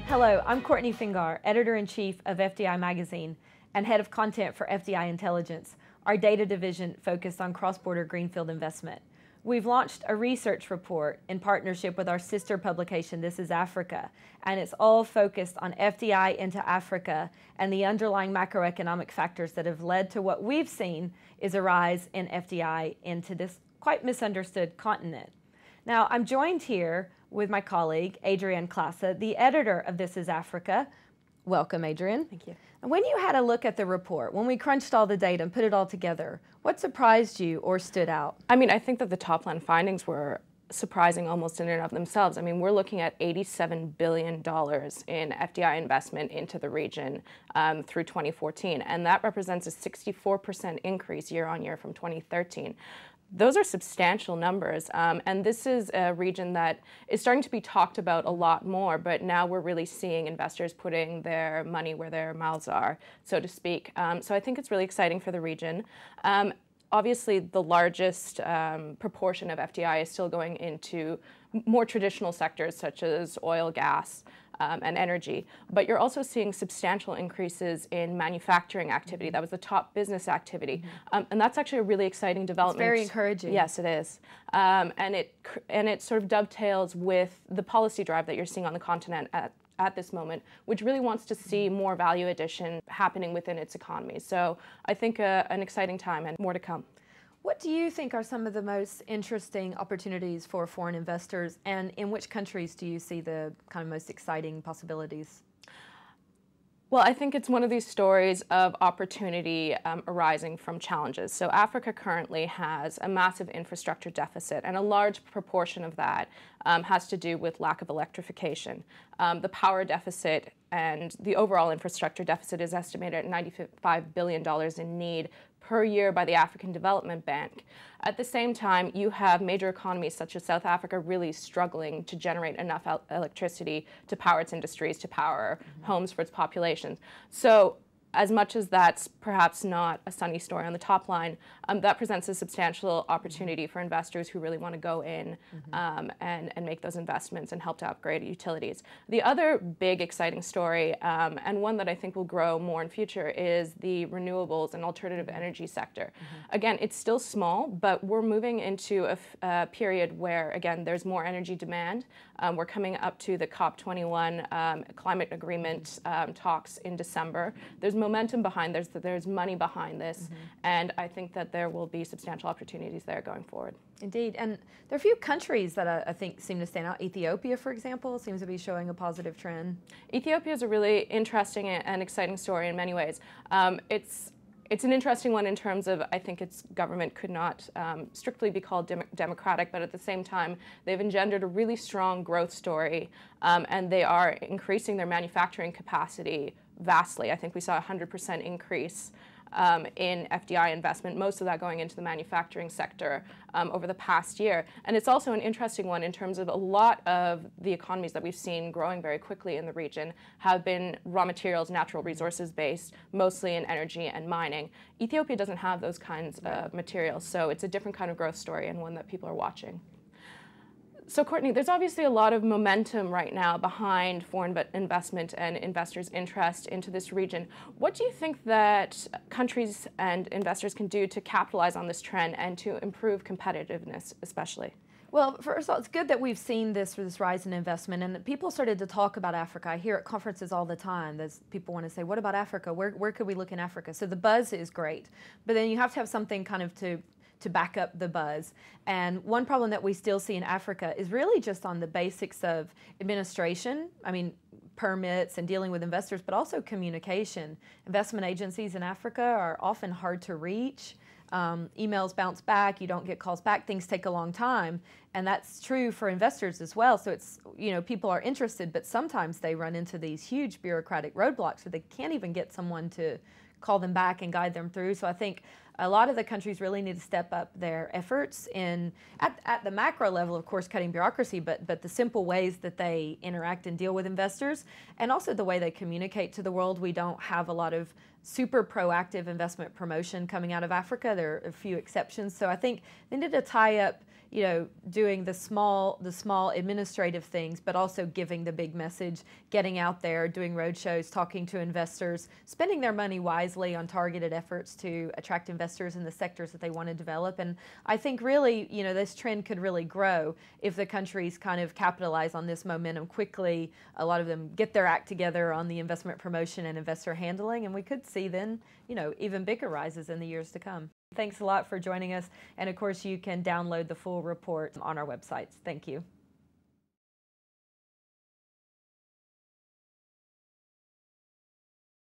Hello, I'm Courtney Fingar, Editor-in-Chief of FDI Magazine and Head of Content for FDI Intelligence, our data division focused on cross-border greenfield investment. We've launched a research report in partnership with our sister publication, This is Africa, and it's all focused on FDI into Africa and the underlying macroeconomic factors that have led to what we've seen is a rise in FDI into this quite misunderstood continent. Now, I'm joined here with my colleague, Adrienne Klasa, the editor of This is Africa. Welcome, Adrienne. Thank you. And when you had a look at the report, when we crunched all the data and put it all together, what surprised you or stood out? I mean, I think that the top line findings were surprising almost in and of themselves. I mean, we're looking at $87 billion in FDI investment into the region through 2014, and that represents a 64% increase year on year from 2013. Those are substantial numbers, and this is a region that is starting to be talked about a lot more, but now we're really seeing investors putting their money where their mouths are, so to speak. So I think it's really exciting for the region. Obviously, the largest proportion of FDI is still going into more traditional sectors such as oil, gas, and energy, but you're also seeing substantial increases in manufacturing activity. That was the top business activity, and that's actually a really exciting development. It's very encouraging. Yes, it is, and it sort of dovetails with the policy drive that you're seeing on the continent at this moment, which really wants to see more value addition happening within its economy. So I think an exciting time and more to come. What do you think are some of the most interesting opportunities for foreign investors, and in which countries do you see the kind of most exciting possibilities? Well, I think it's one of these stories of opportunity arising from challenges. So Africa currently has a massive infrastructure deficit, and a large proportion of that has to do with lack of electrification. The power deficit and the overall infrastructure deficit is estimated at $95 billion in need per year by the African Development Bank. At the same time, you have major economies such as South Africa really struggling to generate enough electricity to power its industries, to power homes for its population. So as much as that's perhaps not a sunny story on the top line, that presents a substantial opportunity for investors who really want to go in and make those investments and help to upgrade utilities. The other big exciting story, and one that I think will grow more in future, is the renewables and alternative energy sector. Again, it's still small, but we're moving into a period where, again, there's more energy demand. We're coming up to the COP21 climate agreement talks in December. There's momentum behind this, there's money behind this, and I think that there will be substantial opportunities there going forward. Indeed, and there are a few countries that I think seem to stand out. Ethiopia, for example, seems to be showing a positive trend. Ethiopia is a really interesting and exciting story in many ways. It's an interesting one in terms of, I think its government could not strictly be called democratic, but at the same time, they've engendered a really strong growth story, and they are increasing their manufacturing capacity vastly. I think we saw a 100% increase in FDI investment, most of that going into the manufacturing sector over the past year. And it's also an interesting one in terms of a lot of the economies that we've seen growing very quickly in the region have been raw materials, natural resources based, mostly in energy and mining. Ethiopia doesn't have those kinds of materials, so it's a different kind of growth story and one that people are watching. So Courtney, there's obviously a lot of momentum right now behind foreign investment and investors' interest into this region. What do you think that countries and investors can do to capitalize on this trend and to improve competitiveness especially? Well, first of all, it's good that we've seen this rise in investment, and that people started to talk about Africa. I hear at conferences all the time that people want to say, what about Africa? Where could we look in Africa? So the buzz is great, but then you have to have something kind of to back up the buzz. And one problem that we still see in Africa is really just on the basics of administration. I mean, permits and dealing with investors, but also communication. Investment agencies in Africa are often hard to reach. Emails bounce back, you don't get calls back, things take a long time. And that's true for investors as well. So it's, you know, people are interested, but sometimes they run into these huge bureaucratic roadblocks where they can't even get someone to call them back and guide them through. So I think a lot of the countries really need to step up their efforts at the macro level, of course, cutting bureaucracy, but the simple ways that they interact and deal with investors, and also the way they communicate to the world. We don't have a lot of super proactive investment promotion coming out of Africa. There are a few exceptions. So I think they need to tie up, doing the small administrative things, but also giving the big message, getting out there, doing roadshows, talking to investors, spending their money wisely on targeted efforts to attract investors in the sectors that they want to develop. And I think really, this trend could really grow if the countries kind of capitalize on this momentum quickly. A lot of them get their act together on the investment promotion and investor handling, and we could see then, even bigger rises in the years to come. Thanks a lot for joining us. And of course, you can download the full report on our websites. Thank you.